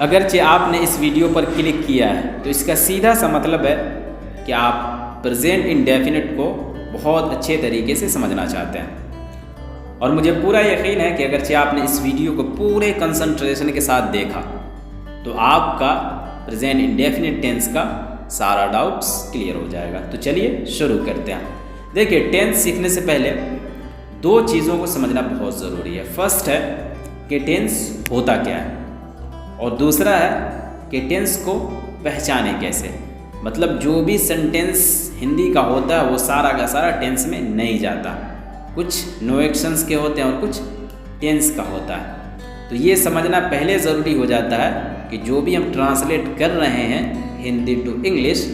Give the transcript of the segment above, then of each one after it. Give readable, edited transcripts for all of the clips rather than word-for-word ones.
अगरचे आपने इस वीडियो पर क्लिक किया है तो इसका सीधा सा मतलब है कि आप प्रेजेंट इंडेफिनिट को बहुत अच्छे तरीके से समझना चाहते हैं। और मुझे पूरा यकीन है कि अगरचे आपने इस वीडियो को पूरे कंसंट्रेशन के साथ देखा तो आपका प्रेजेंट इंडेफिनिट टेंस का सारा डाउट्स क्लियर हो जाएगा। तो चलिए शुरू करते हैं। देखिए, टेंस सीखने से पहले दो चीज़ों को समझना बहुत ज़रूरी है। फर्स्ट है कि टेंस होता क्या है और दूसरा है कि टेंस को पहचाने कैसे। मतलब जो भी सेंटेंस हिंदी का होता है वो सारा का सारा टेंस में नहीं जाता, कुछ नो एक्शंस के होते हैं और कुछ टेंस का होता है। तो ये समझना पहले ज़रूरी हो जाता है कि जो भी हम ट्रांसलेट कर रहे हैं हिंदी टू इंग्लिश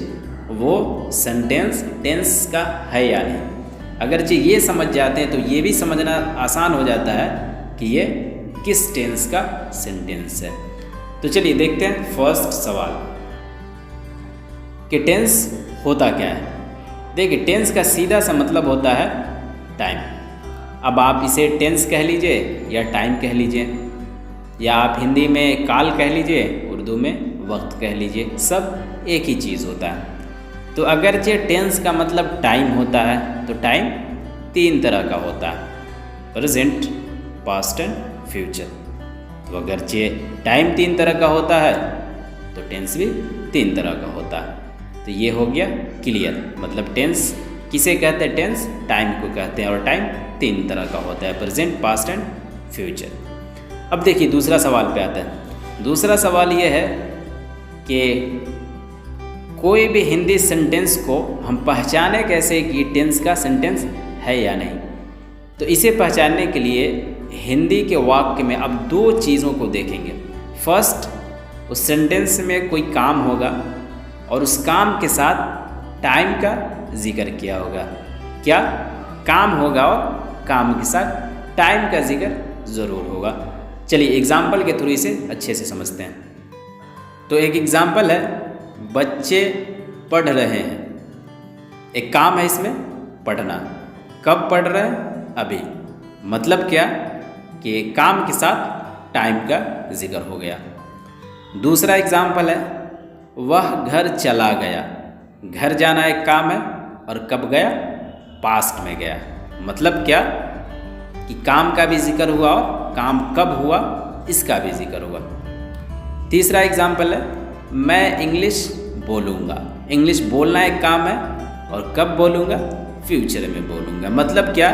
वो सेंटेंस टेंस का है या नहीं। अगरचे ये समझ जाते हैं तो ये भी समझना आसान हो जाता है कि ये किस टेंस का सेंटेंस है। तो चलिए देखते हैं फर्स्ट सवाल कि टेंस होता क्या है। देखिए, टेंस का सीधा सा मतलब होता है टाइम। अब आप इसे टेंस कह लीजिए या टाइम कह लीजिए, या आप हिंदी में काल कह लीजिए, उर्दू में वक्त कह लीजिए, सब एक ही चीज़ होता है। तो अगरचे टेंस का मतलब टाइम होता है तो टाइम तीन तरह का होता है, प्रेजेंट, पास्ट एंड फ्यूचर। तो अगरचे टाइम तीन तरह का होता है तो टेंस भी तीन तरह का होता है। तो ये हो गया क्लियर। मतलब टेंस किसे कहते हैं? टेंस टाइम को कहते हैं और टाइम तीन तरह का होता है, प्रेजेंट, पास्ट एंड फ्यूचर। अब देखिए दूसरा सवाल पे आता है। दूसरा सवाल ये है कि कोई भी हिंदी सेंटेंस को हम पहचाने कैसे कि टेंस का सेंटेंस है या नहीं। तो इसे पहचानने के लिए हिंदी के वाक्य में अब दो चीज़ों को देखेंगे। फर्स्ट, उस सेंटेंस में कोई काम होगा और उस काम के साथ टाइम का जिक्र किया होगा। क्या काम होगा और काम के साथ टाइम का जिक्र ज़रूर होगा। चलिए एग्जाम्पल के थ्रू इसे अच्छे से समझते हैं। तो एक एग्जाम्पल है, बच्चे पढ़ रहे हैं। एक काम है इसमें पढ़ना। कब पढ़ रहे हैं? अभी। मतलब क्या कि काम के साथ टाइम का जिक्र हो गया। दूसरा एग्जाम्पल है, वह घर चला गया। घर जाना एक काम है और कब गया? पास्ट में गया। मतलब क्या कि काम का भी जिक्र हुआ और काम कब हुआ इसका भी जिक्र हुआ। तीसरा एग्जाम्पल है, मैं इंग्लिश बोलूँगा। इंग्लिश बोलना एक काम है और कब बोलूँगा? फ्यूचर में बोलूँगा। मतलब क्या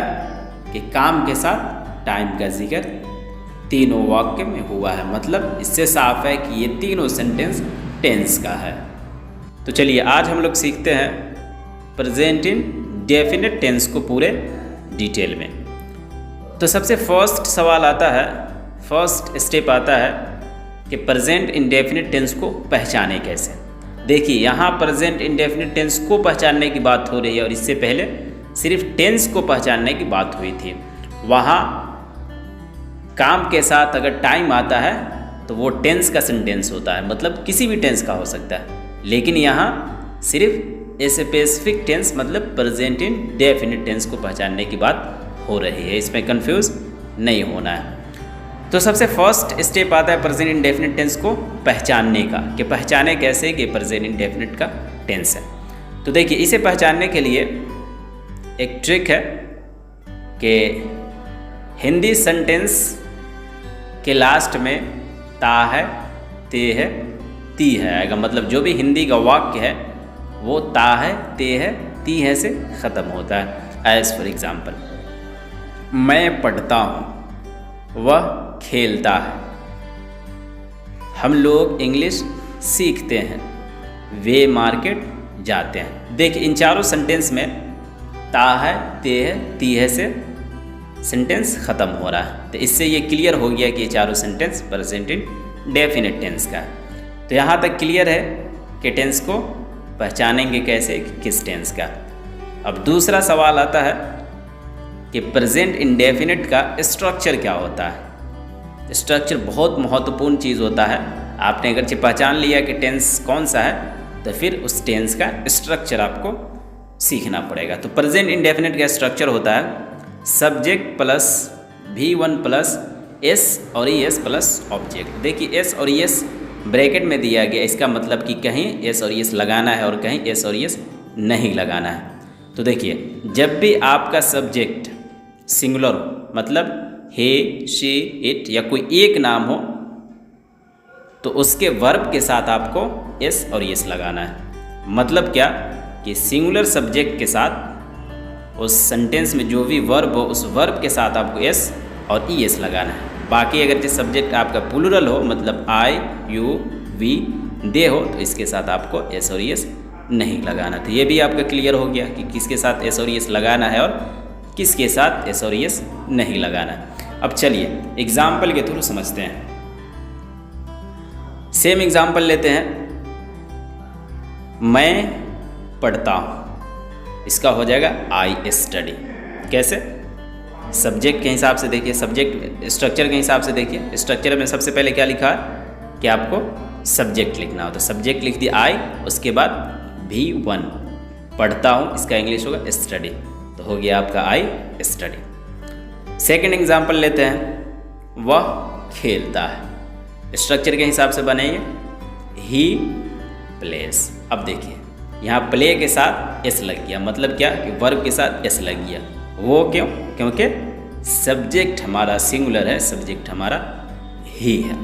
कि काम के साथ टाइम का जिक्र तीनों वाक्य में हुआ है। मतलब इससे साफ है कि ये तीनों सेंटेंस टेंस का है। तो चलिए आज हम लोग सीखते हैं प्रेजेंट इंडेफिनिट टेंस को पूरे डिटेल में। तो सबसे फर्स्ट सवाल आता है, फर्स्ट स्टेप आता है कि प्रेजेंट इंडेफिनिट टेंस को पहचाने कैसे। देखिए यहाँ प्रेजेंट इंडेफिनिट टेंस को पहचानने की बात हो रही है और इससे पहले सिर्फ टेंस को पहचानने की बात हुई थी। वहाँ काम के साथ अगर टाइम आता है तो वो टेंस का सेंटेंस होता है, मतलब किसी भी टेंस का हो सकता है। लेकिन यहाँ सिर्फ स्पेसिफिक टेंस मतलब प्रेजेंट इंडेफिनिट टेंस को पहचानने की बात हो रही है, इसमें कंफ्यूज नहीं होना है। तो सबसे फर्स्ट स्टेप आता है प्रेजेंट इंडेफिनिट टेंस को पहचानने का, कि पहचाने कैसे कि प्रेजेंट इंडेफिनिट का टेंस है। तो देखिए इसे पहचानने के लिए एक ट्रिक है कि हिंदी सेंटेंस के लास्ट में ता है, ते है, ती है आएगा। मतलब जो भी हिंदी का वाक्य है वो ता है, ते है, ती है से ख़त्म होता है। एज फॉर एग्ज़ाम्पल, मैं पढ़ता हूँ, वह खेलता है, हम लोग इंग्लिश सीखते हैं, वे मार्केट जाते हैं। देखिए इन चारों सेंटेंस में ता है, ते है, ती है से सेंटेंस ख़त्म हो रहा है। तो इससे ये क्लियर हो गया कि ये चारों सेंटेंस प्रेजेंट इंडेफिनिट टेंस का है। तो यहाँ तक क्लियर है कि टेंस को पहचानेंगे कैसे, किस टेंस का। अब दूसरा सवाल आता है कि प्रेजेंट इंडेफिनिट का स्ट्रक्चर क्या होता है। स्ट्रक्चर बहुत महत्वपूर्ण चीज़ होता है। आपने अगर पहचान लिया कि टेंस कौन सा है तो फिर उस टेंस का स्ट्रक्चर आपको सीखना पड़ेगा। तो प्रेजेंट इंडेफिनिट का स्ट्रक्चर होता है subject plus V1 plus S और ES प्लस ऑब्जेक्ट। देखिए एस और ES ब्रैकेट में दिया गया, इसका मतलब कि कहीं एस और यस लगाना है और कहीं एस और यस नहीं लगाना है। तो देखिए, जब भी आपका सब्जेक्ट सिंगुलर हो, मतलब हे, शी, इट या कोई एक नाम हो, तो उसके वर्ब के साथ आपको एस और यस लगाना है। मतलब क्या कि सिंगुलर सब्जेक्ट के साथ उस सेंटेंस में जो भी वर्ब हो, उस वर्ब के साथ आपको एस और ई एस लगाना है। बाकी अगर जिस सब्जेक्ट आपका प्लूरल हो, मतलब आई, यू, वी, दे हो, तो इसके साथ आपको एस और एस नहीं लगाना। तो ये भी आपका क्लियर हो गया कि किसके साथ एस और एस लगाना है और किसके साथ एस और एस नहीं लगाना है। अब चलिए एग्जाम्पल के थ्रू समझते हैं। सेम एग्जाम्पल लेते हैं। मैं पढ़ता हूँ, इसका हो जाएगा आई स्टडी। कैसे? सब्जेक्ट के हिसाब से देखिए, सब्जेक्ट स्ट्रक्चर के हिसाब से देखिए। स्ट्रक्चर में सबसे पहले क्या लिखा है कि आपको सब्जेक्ट लिखना हो, तो सब्जेक्ट लिख दिया आई, उसके बाद V1 पढ़ता हूँ, इसका इंग्लिश होगा स्टडी। तो हो गया आपका आई स्टडी। सेकंड एग्जांपल लेते हैं। वह खेलता है, स्ट्रक्चर के हिसाब से बनाइए ही प्लेस। अब देखिए यहाँ प्ले के साथ एस लग गया, मतलब क्या कि वर्ब के साथ एस लग गया। वो क्यों? क्योंकि सब्जेक्ट हमारा सिंगुलर है, सब्जेक्ट हमारा ही है।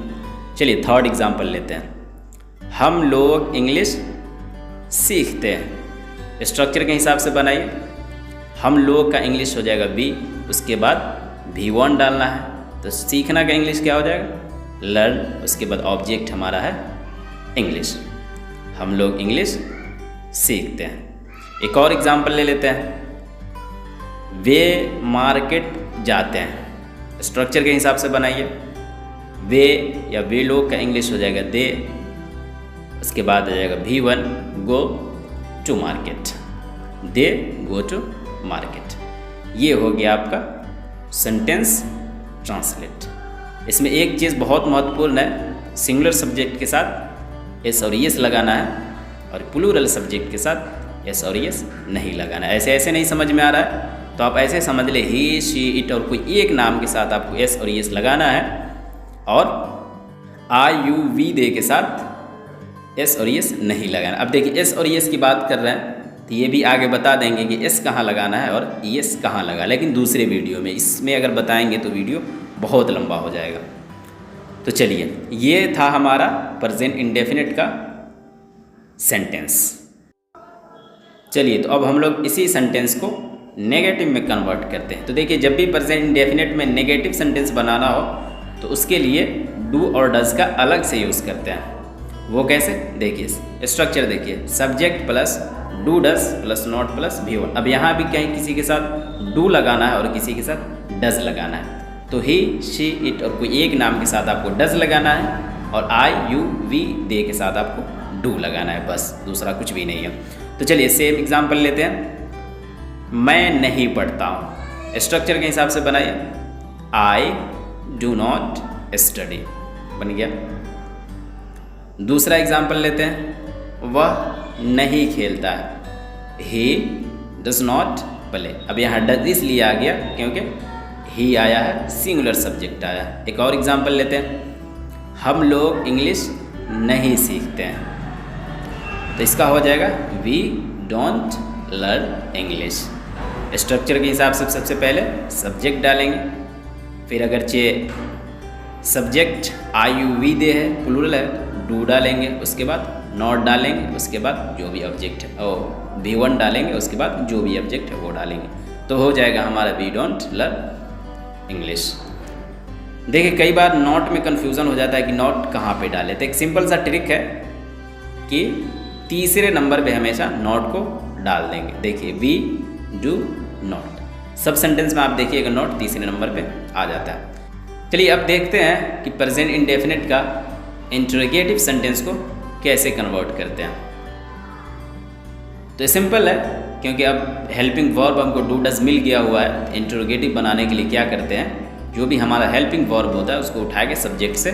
चलिए थर्ड एग्जांपल लेते हैं। हम लोग इंग्लिश सीखते हैं, स्ट्रक्चर के हिसाब से बनाइए। हम लोग का इंग्लिश हो जाएगा बी, उसके बाद V1 डालना है, तो सीखना का इंग्लिश क्या हो जाएगा? लर्न। उसके बाद ऑब्जेक्ट हमारा है इंग्लिश, हम लोग इंग्लिश सीखते हैं। एक और एग्जांपल ले लेते हैं। वे मार्केट जाते हैं, स्ट्रक्चर के हिसाब से बनाइए। वे या वे लोग का इंग्लिश हो जाएगा दे, उसके बाद आ जाएगा V1 go to market, they go to market. ये हो गया आपका सेंटेंस ट्रांसलेट। इसमें एक चीज़ बहुत महत्वपूर्ण है, सिंगुलर सब्जेक्ट के साथ एस और यस लगाना है और प्लूरल सब्जेक्ट के साथ एस और यस नहीं लगाना है। ऐसे नहीं समझ में आ रहा है तो आप ऐसे समझ ले ही, शी, इट और कोई एक नाम के साथ आपको एस और यस लगाना है और आई, यू, वी, दे के साथ एस और यस नहीं लगाना। अब देखिए एस और यस की बात कर रहे हैं तो ये भी आगे बता देंगे कि एस कहाँ लगाना है और यस कहाँ लगा, लेकिन दूसरे वीडियो में। इसमें अगर बताएंगे तो वीडियो बहुत लंबा हो जाएगा। तो चलिए ये था हमारा प्रेजेंट इंडेफिनिट का सेंटेंस। चलिए तो अब हम लोग इसी सेंटेंस को नेगेटिव में कन्वर्ट करते हैं। तो देखिए जब भी प्रेजेंट इंडेफिनिट में नेगेटिव सेंटेंस बनाना हो तो उसके लिए डू और डज का अलग से यूज़ करते हैं। वो कैसे? देखिए स्ट्रक्चर देखिए, subject plus do does plus not plus V1। अब यहाँ भी कहीं किसी के साथ डू लगाना है और किसी के साथ डज लगाना है, तो ही, शी, इट और कोई एक नाम के साथ आपको डज लगाना है और आई, यू, वी, दे के साथ आपको डू लगाना है, बस दूसरा कुछ भी नहीं है। तो चलिए सेम एग्जांपल लेते हैं। मैं नहीं पढ़ता हूँ, स्ट्रक्चर के हिसाब से बनाइए आई डू नॉट स्टडी, बन गया। दूसरा एग्जांपल लेते हैं। वह नहीं खेलता है, ही डज नॉट प्ले। अब यहाँ डज इसलिए आ गया क्योंकि ही आया है, सिंगुलर सब्जेक्ट आया है। एक और एग्जांपल लेते हैं। हम लोग इंग्लिश नहीं सीखते हैं, तो इसका हो जाएगा we don't learn English. Structure के हिसाब से सबसे पहले सब्जेक्ट डालेंगे, फिर अगर subject I, you, we, they है, प्लूरल है, डू डालेंगे, उसके बाद नॉट डालेंगे, उसके बाद जो भी ऑब्जेक्ट है और V1 डालेंगे, उसके बाद जो भी ऑब्जेक्ट है वो डालेंगे, तो हो जाएगा हमारा वी डोंट लर्न इंग्लिश। देखिए कई बार नॉट में कन्फ्यूज़न हो जाता है कि नॉट कहाँ पे डालें, तो एक सिंपल सा ट्रिक है कि तीसरे नंबर पे हमेशा नॉट को डाल देंगे। देखिए वी डू नॉट, सब सेंटेंस में आप देखिएगा नॉट तीसरे नंबर पे आ जाता है। चलिए अब देखते हैं कि प्रेजेंट इंडेफिनिट का इंटरोगेटिव सेंटेंस को कैसे कन्वर्ट करते हैं। तो सिंपल है, क्योंकि अब हेल्पिंग वर्ब हमको डू डज मिल गया हुआ है। इंटरोगेटिव बनाने के लिए क्या करते हैं, जो भी हमारा हेल्पिंग वर्ब होता है उसको उठा के सब्जेक्ट से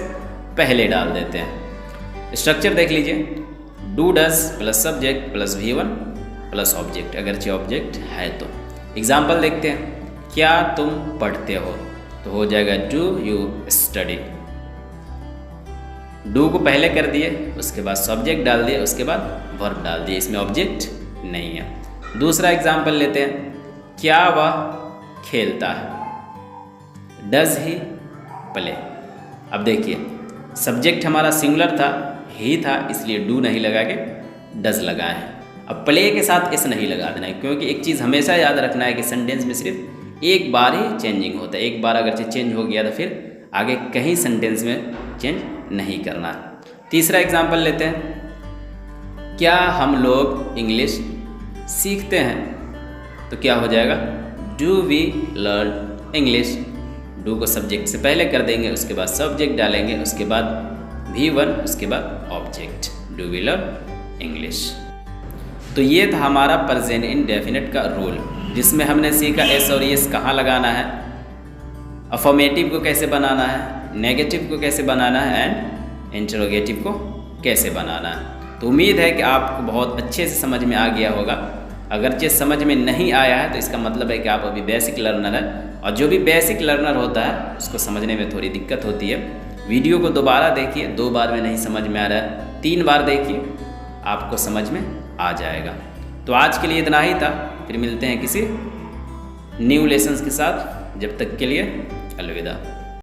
पहले डाल देते हैं। स्ट्रक्चर देख लीजिए, do does plus subject plus V1 plus object, अगरचे ऑब्जेक्ट है तो। एग्जाम्पल देखते हैं। क्या तुम पढ़ते हो, तो हो जाएगा डू यू स्टडी। डू को पहले कर दिए, उसके बाद सब्जेक्ट डाल दिए, उसके बाद वर्ब डाल दिए, इसमें ऑब्जेक्ट नहीं है। दूसरा एग्जाम्पल लेते हैं, क्या वह खेलता है? Does he play. अब देखिए सब्जेक्ट हमारा सिंगुलर था, ही था, इसलिए डू नहीं लगा के डज लगाए हैं। अब प्ले के साथ एस नहीं लगा देना है, क्योंकि एक चीज़ हमेशा याद रखना है कि सेंटेंस में सिर्फ एक बार ही चेंजिंग होता है। एक बार अगर चेंज हो गया तो फिर आगे कहीं सेंटेंस में चेंज नहीं करना। तीसरा एग्जाम्पल लेते हैं, क्या हम लोग इंग्लिश सीखते हैं? तो क्या हो जाएगा, do we learn English. Do को सब्जेक्ट से पहले कर देंगे, उसके बाद सब्जेक्ट डालेंगे, उसके बाद V1, उसके बाद object, do we learn English. तो ये था हमारा प्रेजेंट इंडेफिनिट का रूल, जिसमें हमने सीखा एस और एस कहाँ लगाना है, अफर्मेटिव को कैसे बनाना है, नेगेटिव को कैसे बनाना है, एंड इंटरोगेटिव को कैसे बनाना है। तो उम्मीद है कि आपको बहुत अच्छे से समझ में आ गया होगा। अगर चीज़ समझ में नहीं आया है तो इसका मतलब है कि आप अभी बेसिक लर्नर है, और जो भी बेसिक लर्नर होता है उसको समझने में थोड़ी दिक्कत होती है। वीडियो को दोबारा देखिए, 2 बार में नहीं समझ में आ रहा है, 3 बार देखिए, आपको समझ में आ जाएगा। तो आज के लिए इतना ही था, फिर मिलते हैं किसी न्यू लेसन्स के साथ। जब तक के लिए अलविदा।